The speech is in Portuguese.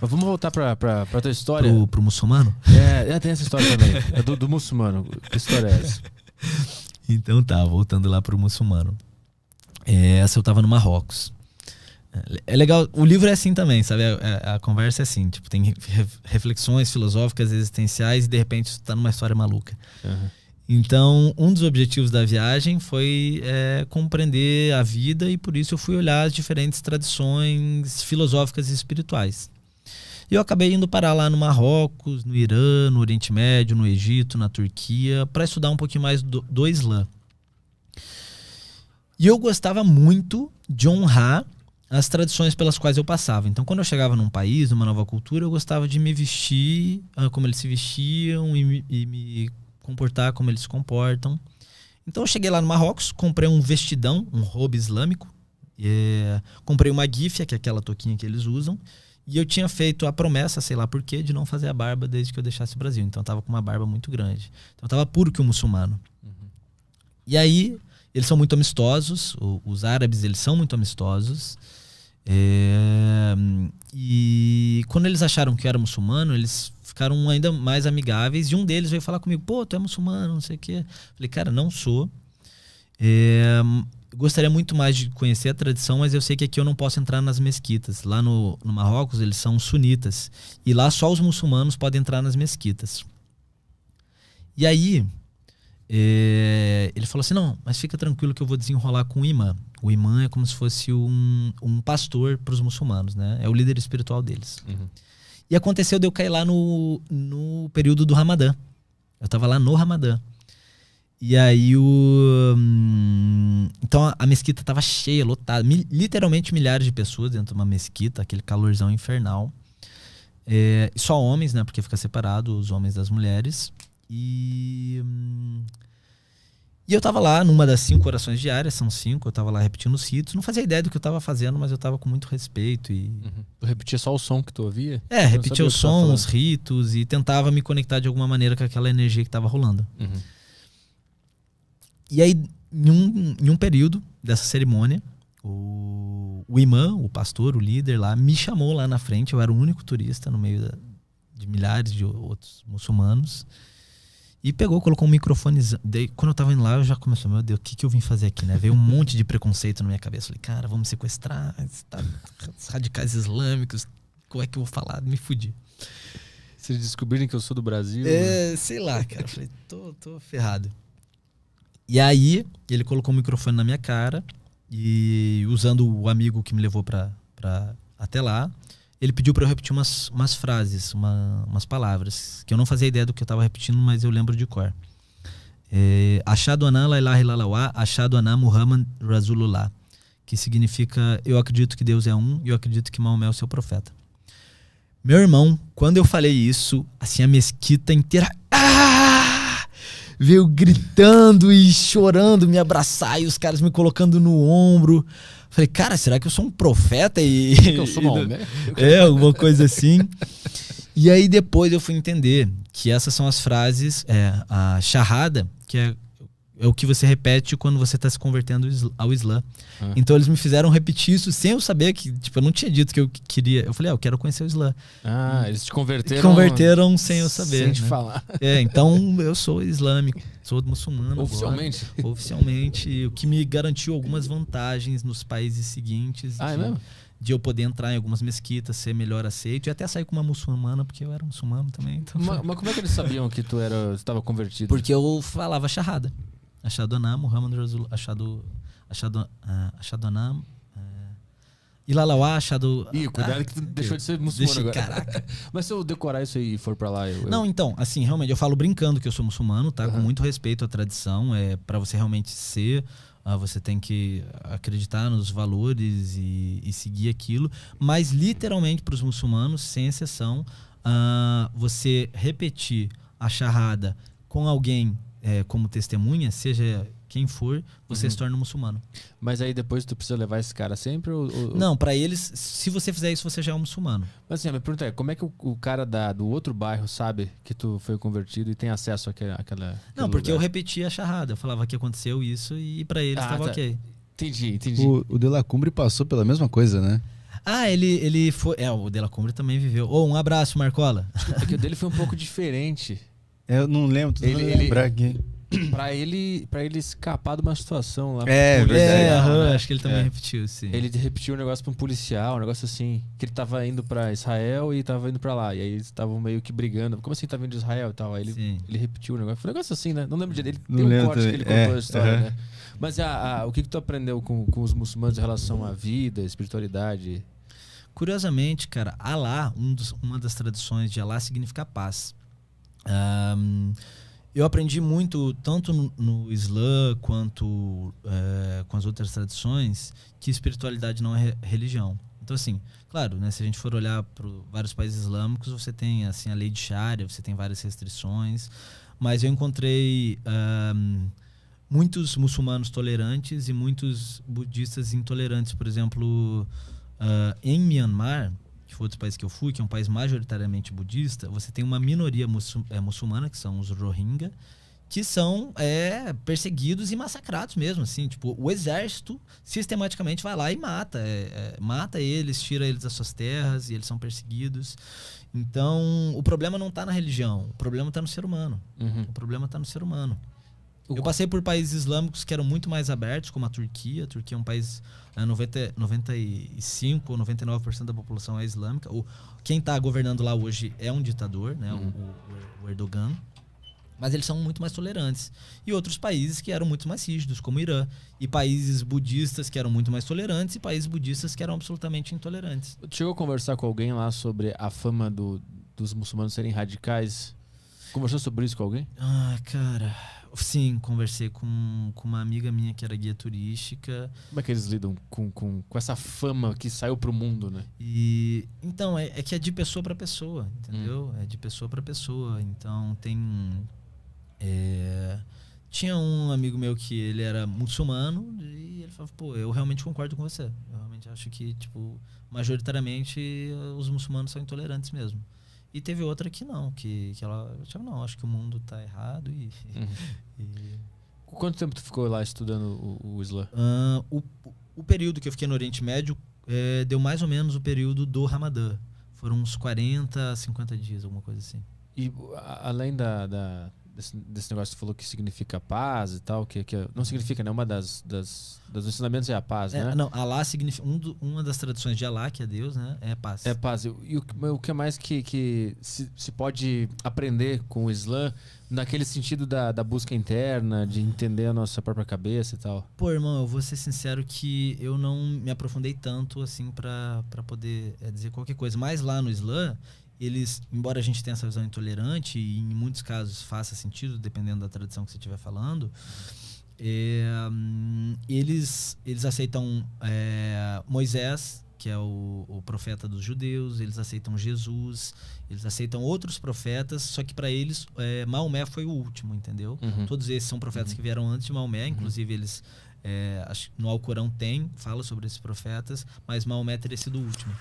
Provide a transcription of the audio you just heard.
Mas vamos voltar pra tua história. Pro muçulmano? Tem essa história também. É do muçulmano. Que história é essa? Então tá, voltando lá pro muçulmano. Essa eu tava no Marrocos. É legal, o livro é assim também, sabe? A conversa é assim, tipo, tem reflexões filosóficas, existenciais, e de repente você tá numa história maluca. Uhum. Então, um dos objetivos da viagem foi compreender a vida, e por isso eu fui olhar as diferentes tradições filosóficas e espirituais. E eu acabei indo parar lá no Marrocos, no Irã, no Oriente Médio, no Egito, na Turquia, para estudar um pouquinho mais do Islã. E eu gostava muito de honrar as tradições pelas quais eu passava. Então, quando eu chegava num país, numa nova cultura, eu gostava de me vestir como eles se vestiam e me comportar como eles se comportam. Então, eu cheguei lá no Marrocos, comprei um vestidão, um robe islâmico, comprei uma guífia, que é aquela touquinha que eles usam, e eu tinha feito a promessa, sei lá por quê, de não fazer a barba desde que eu deixasse o Brasil. Então, eu tava com uma barba muito grande. Então, eu tava puro que um muçulmano. Uhum. E aí, eles são muito amistosos, os árabes, eles são muito amistosos. E quando eles acharam que eu era muçulmano, eles ficaram ainda mais amigáveis, e um deles veio falar comigo: pô, tu é muçulmano, não sei o quê. Falei: cara, não sou. Gostaria muito mais de conhecer a tradição, mas eu sei que aqui eu não posso entrar nas mesquitas. Lá no Marrocos eles são sunitas, e lá só os muçulmanos podem entrar nas mesquitas. E aí ele falou assim: não, mas fica tranquilo que eu vou desenrolar com o imã. O imã é como se fosse um pastor para os muçulmanos, né? É o líder espiritual deles. Uhum. E aconteceu de eu cair lá no período do Ramadã. Eu tava lá no Ramadã. E aí então a mesquita tava cheia, lotada. Literalmente milhares de pessoas dentro de uma mesquita, aquele calorzão infernal. Só homens, né? Porque fica separado os homens das mulheres. E eu tava lá numa das 5 orações diárias, são 5, eu tava lá repetindo os ritos. Não fazia ideia do que eu tava fazendo, mas eu tava com muito respeito. Uhum. Tu repetia só o som que tu ouvia? Repetia o som, os ritos, e tentava me conectar de alguma maneira com aquela energia que tava rolando. Uhum. E aí, em um período dessa cerimônia, o imã, o pastor, o líder lá, me chamou lá na frente. Eu era o único turista no meio de milhares de outros muçulmanos. E colocou um microfone. Daí, quando eu tava indo lá, eu já comecei: meu Deus, o que eu vim fazer aqui, né? Veio um monte de preconceito na minha cabeça. Falei: cara, vamos sequestrar os radicais islâmicos. Como é que eu vou falar? Me fudi. Se eles descobrirem que eu sou do Brasil... sei lá, cara. Falei: tô ferrado. E aí, ele colocou o microfone na minha cara, e usando o amigo que me levou pra até lá, ele pediu pra eu repetir umas frases, umas palavras, que eu não fazia ideia do que eu tava repetindo, mas eu lembro de cor. Ashhadu an la ilaha illallah, Ashhadu anna Muhammad Rasulullah, que significa: eu acredito que Deus é um, e eu acredito que Maomé é o seu profeta. Meu irmão, quando eu falei isso, assim, a mesquita inteira veio gritando e chorando, me abraçar, e os caras me colocando no ombro. Falei: cara, será que eu sou um profeta? Que eu sou Maomé? Alguma coisa assim. E aí depois eu fui entender que essas são as frases, a shahada, que é o que você repete quando você está se convertendo ao Islã. Então eles me fizeram repetir isso sem eu saber que, tipo, eu não tinha dito que eu queria. Eu falei: eu quero conhecer o Islã. Eles te converteram. Converteram sem eu saber. Sem te falar. Então eu sou islâmico, sou muçulmano. Oficialmente? Agora, oficialmente, o que me garantiu algumas vantagens nos países seguintes. É mesmo? De eu poder entrar em algumas mesquitas, ser melhor aceito, e até sair com uma muçulmana, porque eu era muçulmano também. Então mas como é que eles sabiam que tu estava convertido? Porque eu falava shahada. Ashhadu anna Muhammad Rasul, Ashhadu anna Ilalawá, Ashhadu... Cuidado que tu deixou de ser muçulmano agora. Caraca. Mas se eu decorar isso aí e for pra lá... Não, então, assim, realmente, eu falo brincando que eu sou muçulmano, tá? Com muito respeito à tradição. Pra você realmente ser... você tem que acreditar nos valores e seguir aquilo. Mas, literalmente, para os muçulmanos, sem exceção, você repetir a shahada com alguém como testemunha, seja quem for, você se torna muçulmano. Mas aí depois tu precisa levar esse cara sempre? Não, para eles, se você fizer isso, você já é um muçulmano. Mas assim, a minha pergunta é: como é que o cara do outro bairro sabe que tu foi convertido e tem acesso àquela... Não, porque eu repetia a shahada. Eu falava que aconteceu isso, e para eles estava ok. Entendi. O De La Cumbre passou pela mesma coisa, né? Ele foi... o De La Cumbre também viveu. Um abraço, Marcola. É que o dele foi um pouco diferente. Eu não lembro, tô tentando lembrar aqui. Pra ele escapar de uma situação lá. Verdade. Acho que ele também repetiu, sim. Ele repetiu um negócio pra um policial, um negócio assim. Que ele tava indo pra Israel e tava indo pra lá. E aí eles estavam meio que brigando. Como assim tá vindo de Israel e tal? Aí ele repetiu o negócio. Foi um negócio assim, né? Não lembro direito. Tem um corte que ele contou a história, né? Mas o que tu aprendeu com os muçulmanos em relação à vida, espiritualidade? Curiosamente, cara, Alá, uma das tradições de Alá significa paz. Eu aprendi muito, tanto no Islã quanto com as outras tradições, que espiritualidade não é religião. Então, assim, claro, né, se a gente for olhar para vários países islâmicos, você tem assim, a lei de Sharia, você tem várias restrições, mas eu encontrei muitos muçulmanos tolerantes e muitos budistas intolerantes. Por exemplo, em Myanmar, que foi outro país que eu fui, que é um país majoritariamente budista, você tem uma minoria muçulmana, que são os Rohingya, que são perseguidos e massacrados mesmo, assim, tipo, o exército sistematicamente vai lá e mata eles, tira eles das suas terras e eles são perseguidos. Então, o problema não está na religião, o problema está no ser humano. O problema está no ser humano. Eu passei por países islâmicos que eram muito mais abertos, como a Turquia. A Turquia é um país... 95 ou 99% da população é islâmica. Quem está governando lá hoje é um ditador, né? O Erdogan. Mas eles são muito mais tolerantes. E outros países que eram muito mais rígidos, como o Irã. E países budistas que eram muito mais tolerantes e países budistas que eram absolutamente intolerantes. Tu chegou a conversar com alguém lá sobre a fama dos muçulmanos serem radicais? Conversou sobre isso com alguém? Cara... Sim, conversei com uma amiga minha que era guia turística. Como é que eles lidam com essa fama que saiu pro mundo, né? Então, é que é de pessoa para pessoa, entendeu? É de pessoa para pessoa. Então, tinha um amigo meu que ele era muçulmano e ele falava, pô, eu realmente concordo com você. Eu realmente acho que, tipo, majoritariamente os muçulmanos são intolerantes mesmo. E teve outra que não, que ela... não, acho que o mundo tá errado e... Quanto tempo tu ficou lá estudando o Islã? O período que eu fiquei no Oriente Médio deu mais ou menos o período do Ramadã. Foram uns 40, 50 dias, alguma coisa assim. E além desse negócio que tu falou que significa paz e tal, que não significa, né? Uma dos ensinamentos é a paz, né? Não, Alá significa... uma das tradições de Alá, que é Deus, né? É paz. É paz. E o que mais que se pode aprender com o Islã naquele sentido da busca interna, de entender a nossa própria cabeça e tal? Pô, irmão, eu vou ser sincero que eu não me aprofundei tanto assim pra poder dizer qualquer coisa. Mas lá no Islã... eles, embora a gente tenha essa visão intolerante, e em muitos casos faça sentido, dependendo da tradição que você estiver falando, eles aceitam Moisés, que é o profeta dos judeus, eles aceitam Jesus, eles aceitam outros profetas, só que para eles Maomé foi o último, entendeu? Todos esses são profetas que vieram antes de Maomé, inclusive eles... no Alcorão fala sobre esses profetas, mas Maomé teria sido o último.